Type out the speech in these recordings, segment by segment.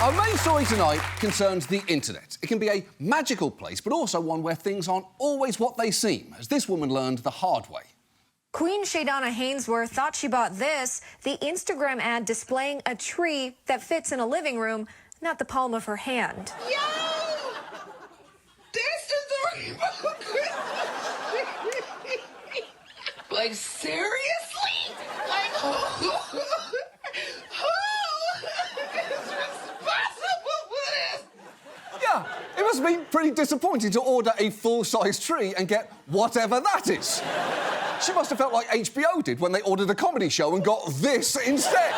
Our main story tonight concerns the internet. It can be a magical place, but also one where things aren't always what they seem, as this woman learned the hard way. Queen Shadonna Hainsworth thought she bought this, the Instagram ad displaying a tree that fits in a living room, not the palm of her hand. Yo! This is the remote Christmas tree! Like, seriously? Like, who is responsible for this? Yeah, it must have been pretty disappointing to order a full-size tree and get whatever that is. She must have felt like HBO did when they ordered a comedy show and got this instead.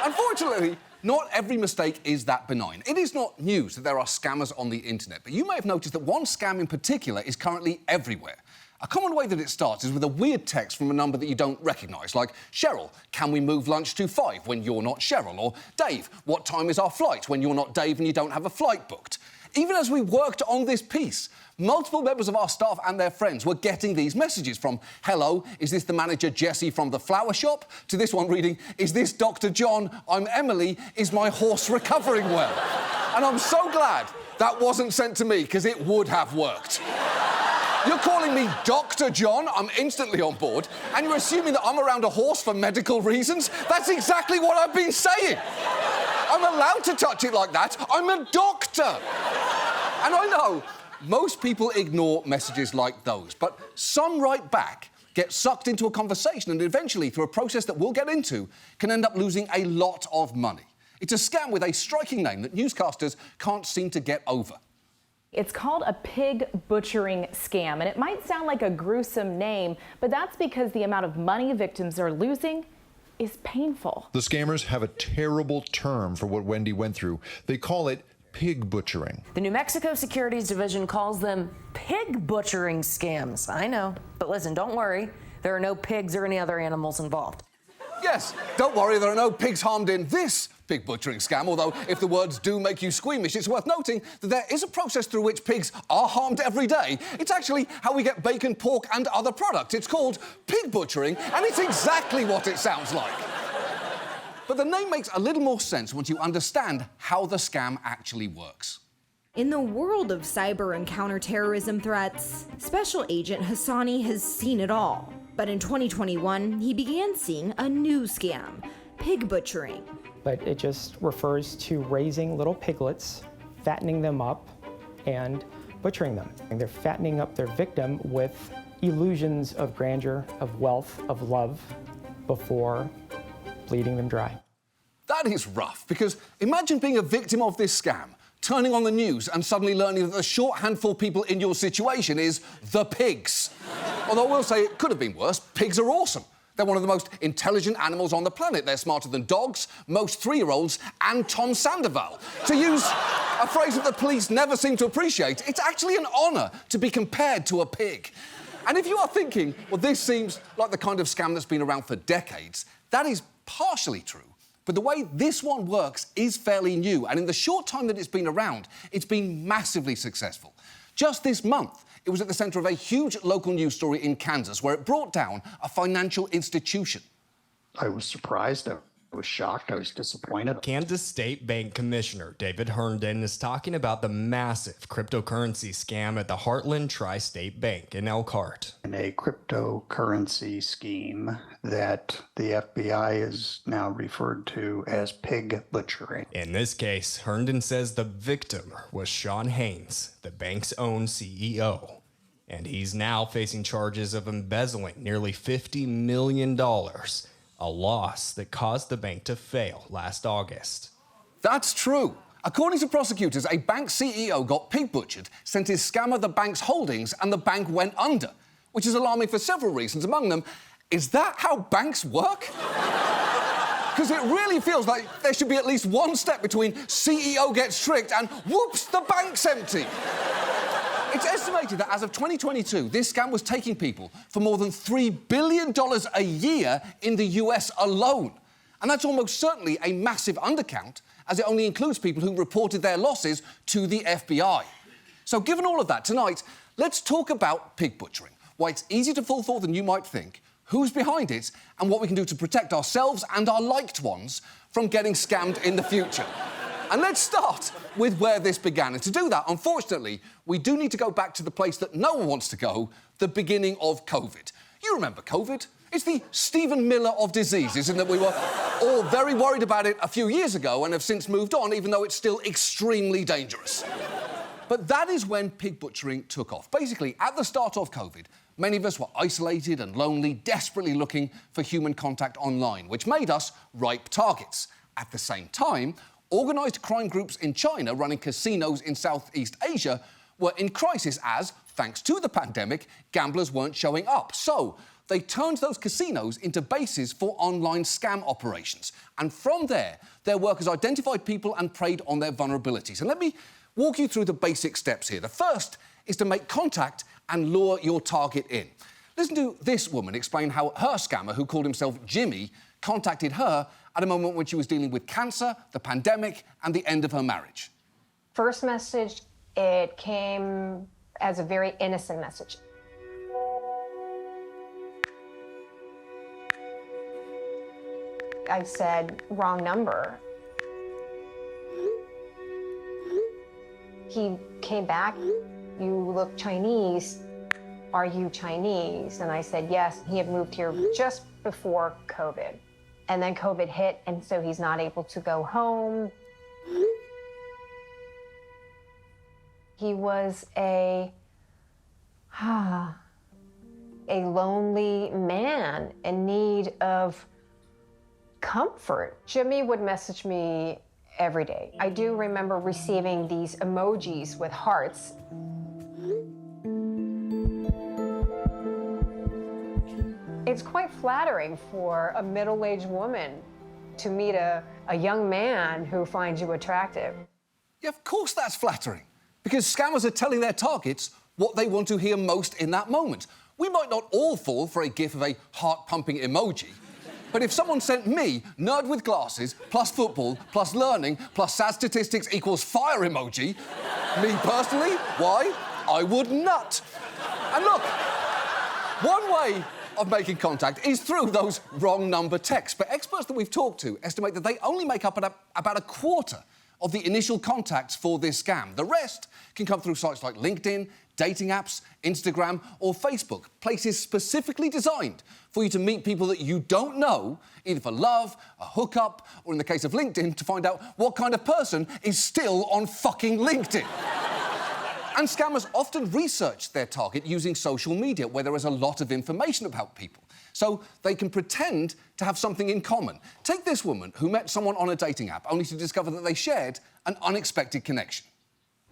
Unfortunately, not every mistake is that benign. It is not news that there are scammers on the internet, but you may have noticed that one scam in particular is currently everywhere. A common way that it starts is with a weird text from a number that you don't recognise, like, Cheryl, can we move lunch to 5 when you're not Cheryl? Or, Dave, what time is our flight when you're not Dave and you don't have a flight booked? Even as we worked on this piece, multiple members of our staff and their friends were getting these messages from, hello, is this the manager Jessie from the flower shop? To this one reading, is this Dr. John? I'm Emily. Is my horse recovering well? And I'm so glad that wasn't sent to me, because it would have worked. You're calling me Dr. John? I'm instantly on board. And you're assuming that I'm around a horse for medical reasons? That's exactly what I've been saying. I'm allowed to touch it like that. I'm a doctor. And I know most people ignore messages like those, but some write back, get sucked into a conversation, and eventually, through a process that we'll get into, can end up losing a lot of money. It's a scam with a striking name that newscasters can't seem to get over. It's called a pig butchering scam, and it might sound like a gruesome name, but that's because the amount of money victims are losing is painful. The scammers have a terrible term for what Wendy went through. They call it pig butchering. The New Mexico Securities Division calls them pig butchering scams. I know, but listen, don't worry. There are no pigs or any other animals involved. Yes, don't worry, there are no pigs harmed in this pig butchering scam, although if the words do make you squeamish, it's worth noting that there is a process through which pigs are harmed every day. It's actually how we get bacon, pork and other products. It's called pig butchering, and it's exactly what it sounds like. But the name makes a little more sense once you understand how the scam actually works. In the world of cyber and counterterrorism threats, Special Agent Hassani has seen it all. But in 2021, he began seeing a new scam, pig butchering. But it just refers to raising little piglets, fattening them up, and butchering them. And they're fattening up their victim with illusions of grandeur, of wealth, of love, before bleeding them dry. That is rough, because imagine being a victim of this scam, turning on the news and suddenly learning that the short handful of people in your situation is the pigs. Although I will say it could have been worse. Pigs are awesome. They're one of the most intelligent animals on the planet. They're smarter than dogs, most 3-year-olds, and Tom Sandoval. To use a phrase that the police never seem to appreciate, it's actually an honour to be compared to a pig. And if you are thinking, well, this seems like the kind of scam that's been around for decades, that is partially true. But the way this one works is fairly new, and in the short time that it's been around, it's been massively successful. Just this month, it was at the centre of a huge local news story in Kansas where it brought down a financial institution. I was surprised. I was shocked. I was disappointed. Kansas State Bank Commissioner David Herndon is talking about the massive cryptocurrency scam at the Heartland Tri-State Bank in Elkhart. In a cryptocurrency scheme that the FBI is now referred to as pig butchering. In this case, Herndon says the victim was Sean Haynes, the bank's own CEO. And he's now facing charges of embezzling nearly $50 million. A loss that caused the bank to fail last August. That's true. According to prosecutors, a bank CEO got pig butchered, sent his scammer the bank's holdings, and the bank went under, which is alarming for several reasons. Among them, is that how banks work? Because it really feels like there should be at least one step between CEO gets tricked and whoops, the bank's empty. It's estimated that as of 2022, this scam was taking people for more than $3 billion a year in the US alone. And that's almost certainly a massive undercount, as it only includes people who reported their losses to the FBI. So given all of that, tonight, let's talk about pig butchering, why it's easier to fall for than you might think, who's behind it, and what we can do to protect ourselves and our liked ones from getting scammed in the future. And let's start with where this began. And to do that, unfortunately, we do need to go back to the place that no one wants to go, the beginning of COVID. You remember COVID? It's the Stephen Miller of diseases, in that we were all very worried about it a few years ago and have since moved on, even though it's still extremely dangerous. But that is when pig butchering took off. Basically, at the start of COVID, many of us were isolated and lonely, desperately looking for human contact online, which made us ripe targets. At the same time, organised crime groups in China running casinos in Southeast Asia were in crisis as, thanks to the pandemic, gamblers weren't showing up. So they turned those casinos into bases for online scam operations. And from there, their workers identified people and preyed on their vulnerabilities. And let me walk you through the basic steps here. The first is to make contact and lure your target in. Listen to this woman explain how her scammer, who called himself Jimmy, contacted her at a moment when she was dealing with cancer, the pandemic, and the end of her marriage. First message, it came as a very innocent message. I said, wrong number. He came back, you look Chinese. Are you Chinese? And I said, yes. He had moved here just before COVID. And then COVID hit, and so he's not able to go home. He was a lonely man in need of comfort. Jimmy would message me every day. I do remember receiving these emojis with hearts. It's quite flattering for a middle-aged woman to meet a young man who finds you attractive. Yeah, of course that's flattering, because scammers are telling their targets what they want to hear most in that moment. We might not all fall for a gif of a heart-pumping emoji, but if someone sent me, nerd with glasses, plus football, plus learning, plus sad statistics equals fire emoji, me personally, why? I would nut. And look, one way of making contact is through those wrong number texts, but experts that we've talked to estimate that they only make up about a quarter of the initial contacts for this scam. The rest can come through sites like LinkedIn, dating apps, Instagram, or Facebook, places specifically designed for you to meet people that you don't know, either for love, a hookup, or in the case of LinkedIn, to find out what kind of person is still on fucking LinkedIn. And scammers often research their target using social media, where there is a lot of information about people, so they can pretend to have something in common. Take this woman who met someone on a dating app, only to discover that they shared an unexpected connection.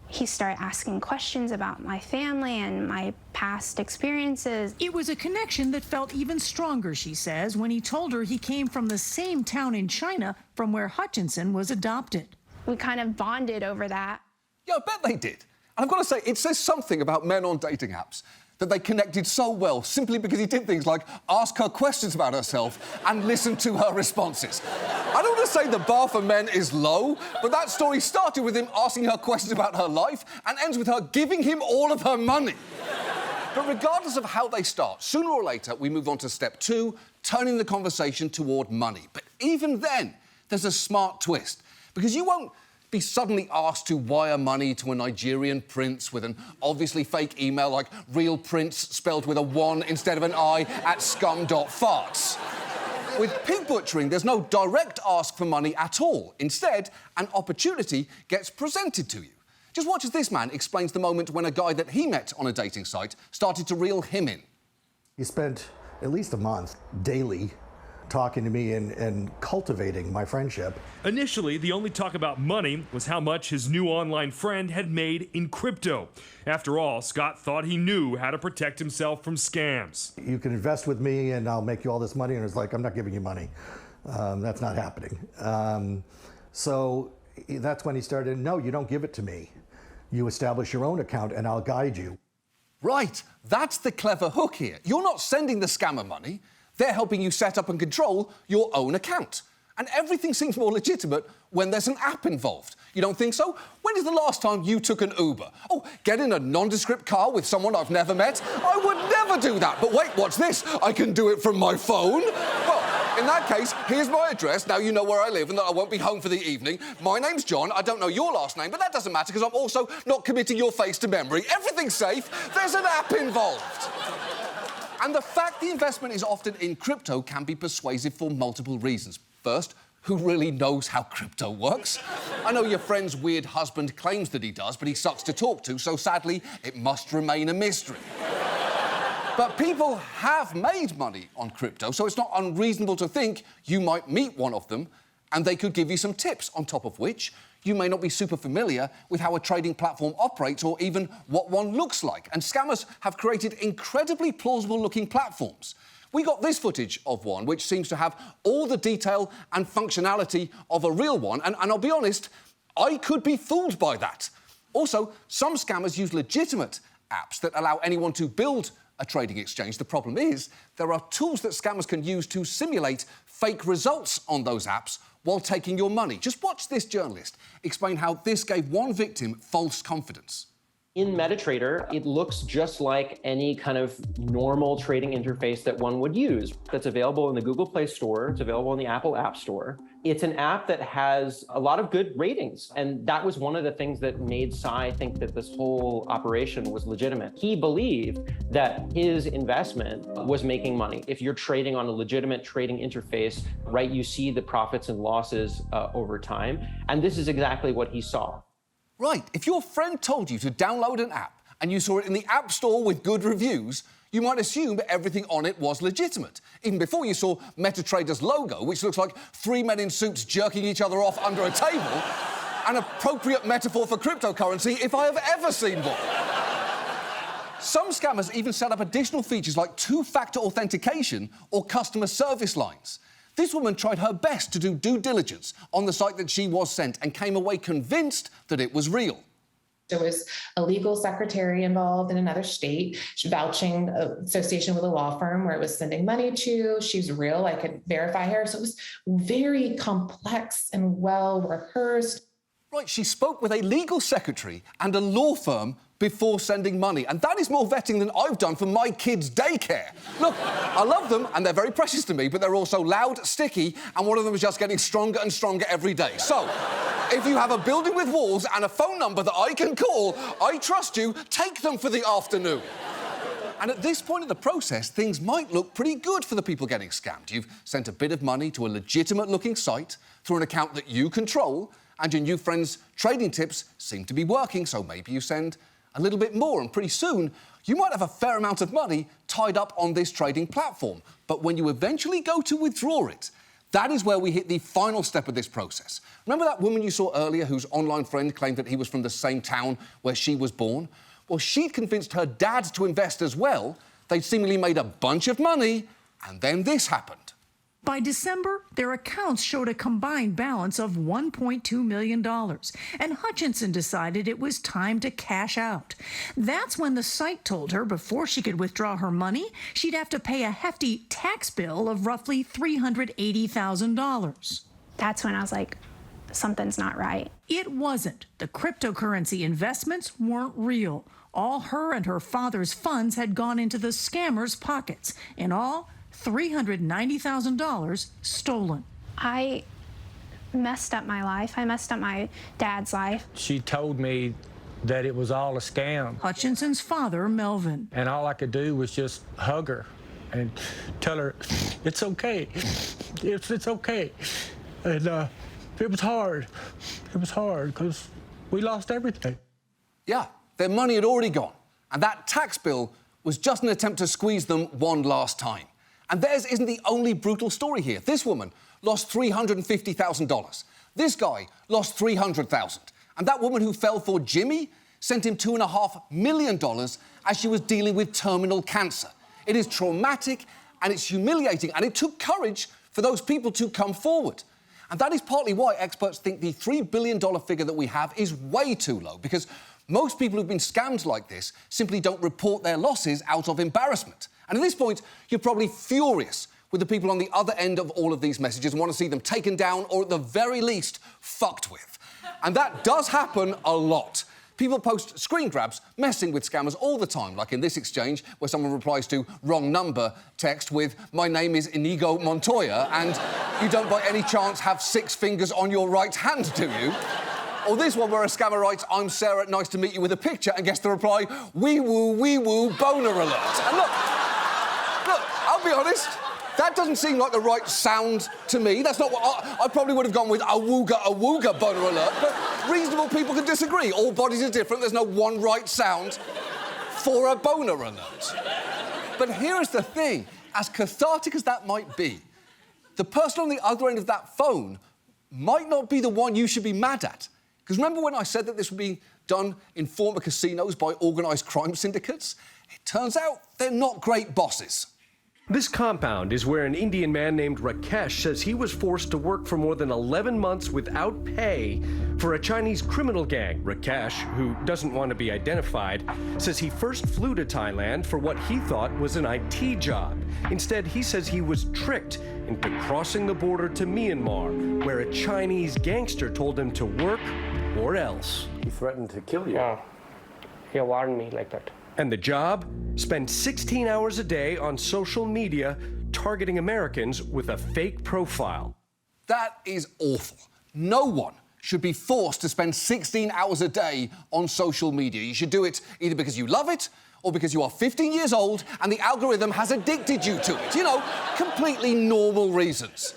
He started asking questions about my family and my past experiences. It was a connection that felt even stronger, she says, when he told her he came from the same town in China from where Hutchinson was adopted. We kind of bonded over that. Yeah, I bet they did. And I've got to say, it says something about men on dating apps that they connected so well simply because he did things like ask her questions about herself and listen to her responses. I don't want to say the bar for men is low, but that story started with him asking her questions about her life and ends with her giving him all of her money. But regardless of how they start, sooner or later we move on to step 2, turning the conversation toward money. But even then, there's a smart twist, because you won't be suddenly asked to wire money to a Nigerian prince with an obviously fake email like real prince spelled with a 1 instead of an I at scum.farts. With pig butchering, there's no direct ask for money at all. Instead, an opportunity gets presented to you. Just watch as this man explains the moment when a guy that he met on a dating site started to reel him in. He spent at least a month daily talking to me and cultivating my friendship. Initially, the only talk about money was how much his new online friend had made in crypto. After all, Scott thought he knew how to protect himself from scams. You can invest with me and I'll make you all this money. And it's like, I'm not giving you money. That's not happening. So that's when he started, no, you don't give it to me. You establish your own account and I'll guide you. Right, that's the clever hook here. You're not sending the scammer money. They're helping you set up and control your own account. And everything seems more legitimate when there's an app involved. You don't think so? When is the last time you took an Uber? Oh, get in a nondescript car with someone I've never met? I would never do that. But wait, what's this? I can do it from my phone? Well, In that case, here's my address. Now you know where I live and that I won't be home for the evening. My name's John. I don't know your last name, but that doesn't matter because I'm also not committing your face to memory. Everything's safe. There's an app involved. And the fact the investment is often in crypto can be persuasive for multiple reasons. First, who really knows how crypto works? I know your friend's weird husband claims that he does, but he sucks to talk to, so sadly, it must remain a mystery. But people have made money on crypto, so it's not unreasonable to think you might meet one of them and they could give you some tips, on top of which you may not be super familiar with how a trading platform operates or even what one looks like. And scammers have created incredibly plausible-looking platforms. We got this footage of one, which seems to have all the detail and functionality of a real one, and I'll be honest, I could be fooled by that. Also, some scammers use legitimate apps that allow anyone to build a trading exchange. The problem is, there are tools that scammers can use to simulate fake results on those apps while taking your money. Just watch this journalist explain how this gave one victim false confidence. In MetaTrader, it looks just like any kind of normal trading interface that one would use. That's available in the Google Play Store. It's available in the Apple App Store. It's an app that has a lot of good ratings. And that was one of the things that made Sai think that this whole operation was legitimate. He believed that his investment was making money. If you're trading on a legitimate trading interface, right, you see the profits and losses over time. And this is exactly what he saw. Right, if your friend told you to download an app and you saw it in the App Store with good reviews, you might assume everything on it was legitimate, even before you saw MetaTrader's logo, which looks like three men in suits jerking each other off under a table, an appropriate metaphor for cryptocurrency if I have ever seen one. Some scammers even set up additional features like two-factor authentication or customer service lines. This woman tried her best to do due diligence on the site that she was sent and came away convinced that it was real. There was a legal secretary involved in another state vouching association with a law firm where it was sending money to. She's real. I could verify her. So it was very complex and well rehearsed. Right, she spoke with a legal secretary and a law firm before sending money, and that is more vetting than I've done for my kids' daycare. Look, I love them, and they're very precious to me, but they're also loud, sticky, and one of them is just getting stronger and stronger every day. So, if you have a building with walls and a phone number that I can call, I trust you, take them for the afternoon. And at this point in the process, things might look pretty good for the people getting scammed. You've sent a bit of money to a legitimate-looking site through an account that you control, and your new friend's trading tips seem to be working, so maybe you send a little bit more, and pretty soon, you might have a fair amount of money tied up on this trading platform. But when you eventually go to withdraw it, that is where we hit the final step of this process. Remember that woman you saw earlier whose online friend claimed that he was from the same town where she was born? Well, she'd convinced her dad to invest as well. They'd seemingly made a bunch of money, and then this happened. By December, their accounts showed a combined balance of $1.2 million, and Hutchinson decided it was time to cash out. That's when the site told her before she could withdraw her money, she'd have to pay a hefty tax bill of roughly $380,000. That's when I was like, something's not right. It wasn't. The cryptocurrency investments weren't real. All her and her father's funds had gone into the scammers' pockets. In all, $390,000 stolen. I messed up my life. I messed up my dad's life. She told me that it was all a scam. Hutchinson's father, Melvin. And all I could do was just hug her and tell her, it's okay. It's okay. And it was hard. It was hard because we lost everything. Yeah, their money had already gone. And that tax bill was just an attempt to squeeze them one last time. And theirs isn't the only brutal story here. This woman lost $350,000. This guy lost $300,000. And that woman who fell for Jimmy sent him $2.5 million as she was dealing with terminal cancer. It is traumatic and it's humiliating, and it took courage for those people to come forward. And that is partly why experts think the $3 billion figure that we have is way too low, because most people who've been scammed like this simply don't report their losses out of embarrassment. And at this point, you're probably furious with the people on the other end of all of these messages and want to see them taken down or, at the very least, fucked with. And that does happen a lot. people post screen grabs messing with scammers all the time, like in this exchange where someone replies to wrong number text with, "My name is Inigo Montoya, and you don't by any chance have 6 fingers on your right hand, do you?" Or this one where a scammer writes, "I'm Sarah, nice to meet you," with a picture, and gets the reply, wee woo, boner alert. And look, I'll be honest, that doesn't seem like the right sound to me. That's not what I probably would have gone with, a wooga, boner alert. But reasonable people can disagree. All bodies are different. There's no one right sound for a boner alert. But here is the thing. As cathartic as that might be, the person on the other end of that phone might not be the one you should be mad at. Because remember when I said that this would be done in former casinos by organised crime syndicates? It turns out they're not great bosses. This compound is where an Indian man named Rakesh says he was forced to work for more than 11 months without pay for a Chinese criminal gang. Rakesh, who doesn't want to be identified, says he first flew to Thailand for what he thought was an IT job. Instead, he says he was tricked into crossing the border to Myanmar, where a Chinese gangster told him to work or else. He threatened to kill you. Yeah. He warned me like that. And the job? Spend 16 hours a day on social media targeting Americans with a fake profile. That is awful. No one should be forced to spend 16 hours a day on social media. You should do it either because you love it or because you are 15 years old and the algorithm has addicted you to it. You know, completely normal reasons.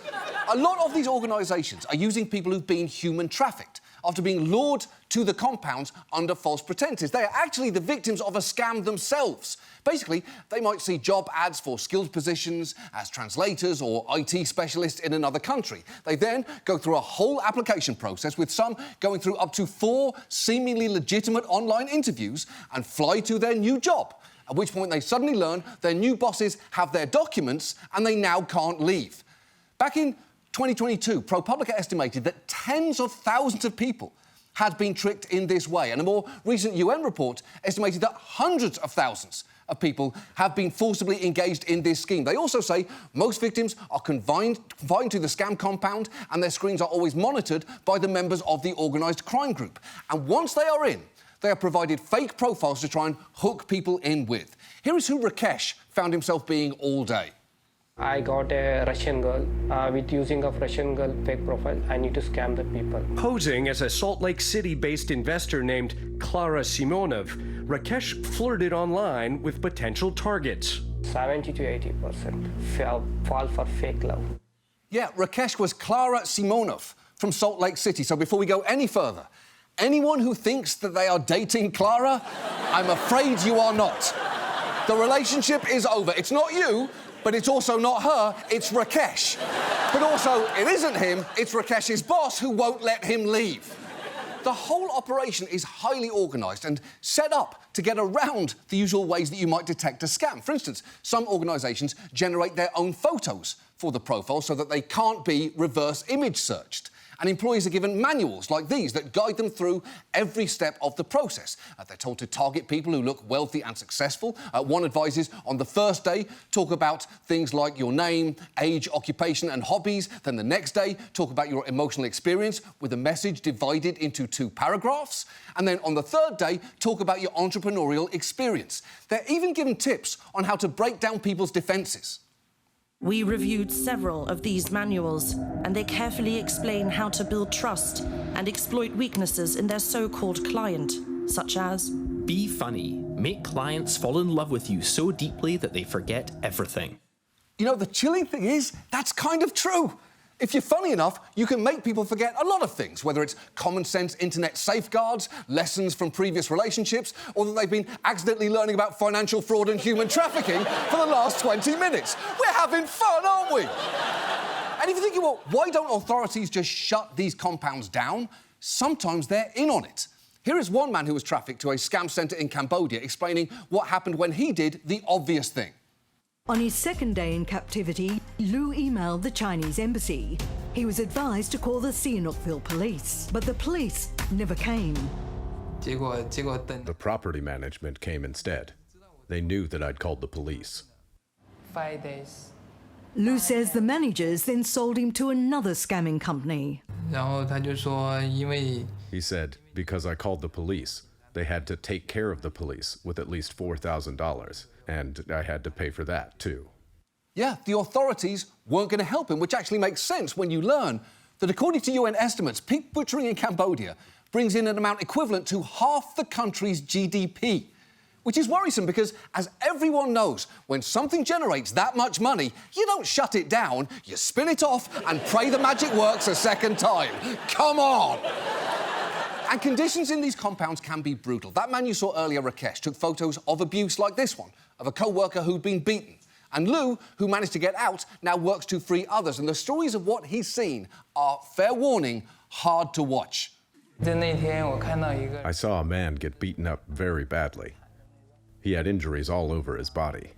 A lot of these organisations are using people who've been human trafficked after being lured to the compounds under false pretenses. They are actually the victims of a scam themselves. Basically, they might see job ads for skilled positions as translators or IT specialists in another country. They then go through a whole application process, with some going through up to 4 seemingly legitimate online interviews, and fly to their new job, at which point they suddenly learn their new bosses have their documents and they now can't leave. Back in 2022, ProPublica estimated that tens of thousands of people had been tricked in this way, and a more recent UN report estimated that hundreds of thousands of people have been forcibly engaged in this scheme. They also say most victims are confined to the scam compound, and their screens are always monitored by the members of the organised crime group. And once they are in, they are provided fake profiles to try and hook people in with. Here is who Rakesh found himself being all day. I got a Russian girl. With using a Russian girl fake profile, I need to scam the people. Posing as a Salt Lake City-based investor named Klara Simonov, Rakesh flirted online with potential targets. 70 to 80% fall for fake love. Yeah, Rakesh was Klara Simonov from Salt Lake City. So before we go any further, anyone who thinks that they are dating Klara, I'm afraid you are not. The relationship is over. It's not you, but it's also not her, it's Rakesh. But also, it isn't him, it's Rakesh's boss who won't let him leave. The whole operation is highly organised and set up to get around the usual ways that you might detect a scam. For instance, some organisations generate their own photos for the profile so that they can't be reverse image searched. And employees are given manuals like these that guide them through every step of the process. They're told to target people who look wealthy and successful. One advises on the first day, talk about things like your name, age, occupation and hobbies. Then the next day, talk about your emotional experience with a message divided into 2 paragraphs. And then on the third day, talk about your entrepreneurial experience. They're even given tips on how to break down people's defences. We reviewed several of these manuals, and they carefully explain how to build trust and exploit weaknesses in their so-called client, such as: be funny. Make clients fall in love with you so deeply that they forget everything. You know, the chilling thing is, that's kind of true. If you're funny enough, you can make people forget a lot of things, whether it's common sense internet safeguards, lessons from previous relationships, or that they've been accidentally learning about financial fraud and human trafficking for the last 20 minutes. We're having fun, aren't we? And if you're thinking, well, why don't authorities just shut these compounds down? Sometimes they're in on it. Here is one man who was trafficked to a scam centre in Cambodia explaining what happened when he did the obvious thing. On his second day in captivity, Lu emailed the Chinese embassy. He was advised to call the Sihanoukville police, but the police never came. The property management came instead. They knew that I'd called the police. 5 days. Lu says the managers then sold him to another scamming company. He said, because I called the police, They had to take care of the police with at least $4,000, and I had to pay for that, too. Yeah, the authorities weren't going to help him, which actually makes sense when you learn that according to UN estimates, pig butchering in Cambodia brings in an amount equivalent to half the country's GDP. Which is worrisome because, as everyone knows, when something generates that much money, you don't shut it down, you spin it off and pray the magic works a second time. Come on! And conditions in these compounds can be brutal. That man you saw earlier, Rakesh, took photos of abuse like this one, of a co-worker who'd been beaten. And Lou, who managed to get out, now works to free others. And the stories of what he's seen are, fair warning, hard to watch. I saw a man get beaten up very badly. He had injuries all over his body.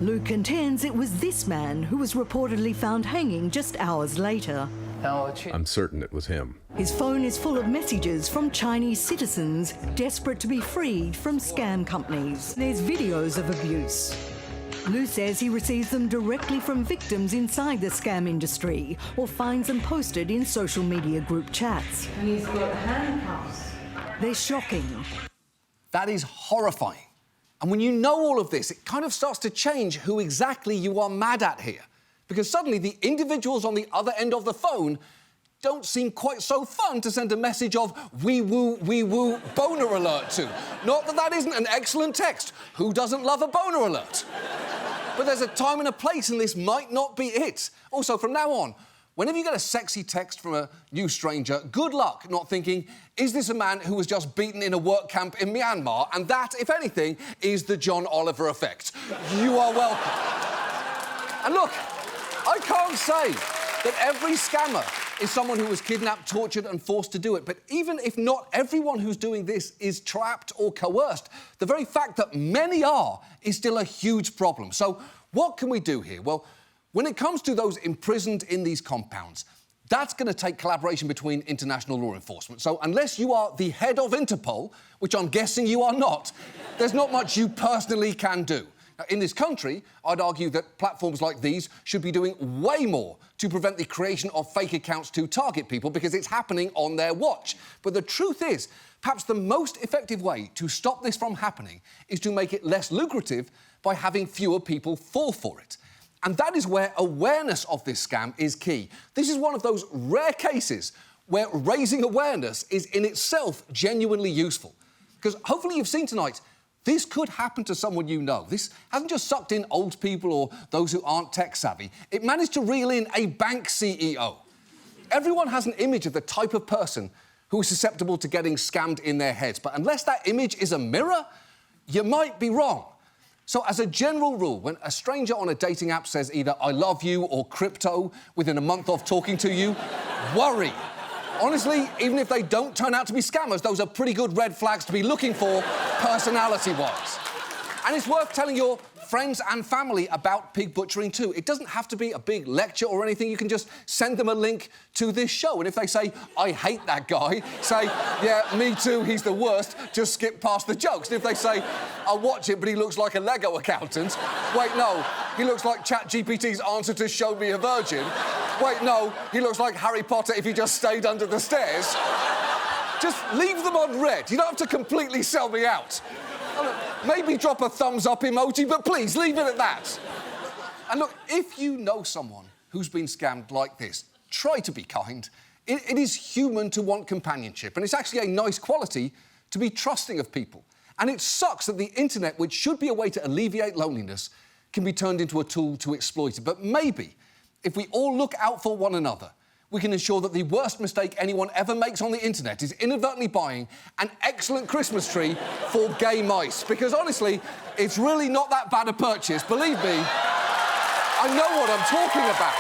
Lou contends it was this man who was reportedly found hanging just hours later. I'm certain it was him. His phone is full of messages from Chinese citizens desperate to be freed from scam companies. There's videos of abuse. Lou says he receives them directly from victims inside the scam industry or finds them posted in social media group chats. And he's got handcuffs. They're shocking. That is horrifying. And when you know all of this, it kind of starts to change who exactly you are mad at here. Because suddenly the individuals on the other end of the phone don't seem quite so fun to send a message of wee woo, boner alert to. Not that that isn't an excellent text. Who doesn't love a boner alert? But there's a time and a place, and this might not be it. Also, from now on, whenever you get a sexy text from a new stranger, good luck not thinking, is this a man who was just beaten in a work camp in Myanmar? And that, if anything, is the John Oliver effect. You are welcome. And look, I can't say that every scammer is someone who was kidnapped, tortured and forced to do it. But even if not everyone who's doing this is trapped or coerced, the very fact that many are is still a huge problem. So what can we do here? Well, when it comes to those imprisoned in these compounds, that's going to take collaboration between international law enforcement. So unless you are the head of Interpol, which I'm guessing you are not, there's not much you personally can do. Now, in this country, I'd argue that platforms like these should be doing way more to prevent the creation of fake accounts to target people because it's happening on their watch. But the truth is, perhaps the most effective way to stop this from happening is to make it less lucrative by having fewer people fall for it. And that is where awareness of this scam is key. This is one of those rare cases where raising awareness is in itself genuinely useful. Because hopefully you've seen tonight, this could happen to someone you know. This hasn't just sucked in old people or those who aren't tech-savvy. It managed to reel in a bank CEO. Everyone has an image of the type of person who is susceptible to getting scammed in their heads. But unless that image is a mirror, you might be wrong. So as a general rule, when a stranger on a dating app says either I love you or crypto within a month of talking to you, worry. Honestly, even if they don't turn out to be scammers, those are pretty good red flags to be looking for personality-wise. And it's worth telling your friends and family about pig butchering too. It doesn't have to be a big lecture or anything. You can just send them a link to this show. And if they say, I hate that guy, say, yeah, me too, he's the worst, just skip past the jokes. And if they say, I'll watch it, but he looks like a Lego accountant, wait, no, he looks like ChatGPT's answer to Show Me a Virgin. Wait, no, he looks like Harry Potter if he just stayed under the stairs. Just leave them on red. You don't have to completely sell me out. Maybe drop a thumbs up emoji, but please, leave it at that. And look, if you know someone who's been scammed like this, try to be kind. It is human to want companionship, and it's actually a nice quality to be trusting of people. And it sucks that the internet, which should be a way to alleviate loneliness, can be turned into a tool to exploit it. But maybe, if we all look out for one another, we can ensure that the worst mistake anyone ever makes on the internet is inadvertently buying an excellent Christmas tree for gay mice. Because honestly, it's really not that bad a purchase. Believe me, I know what I'm talking about.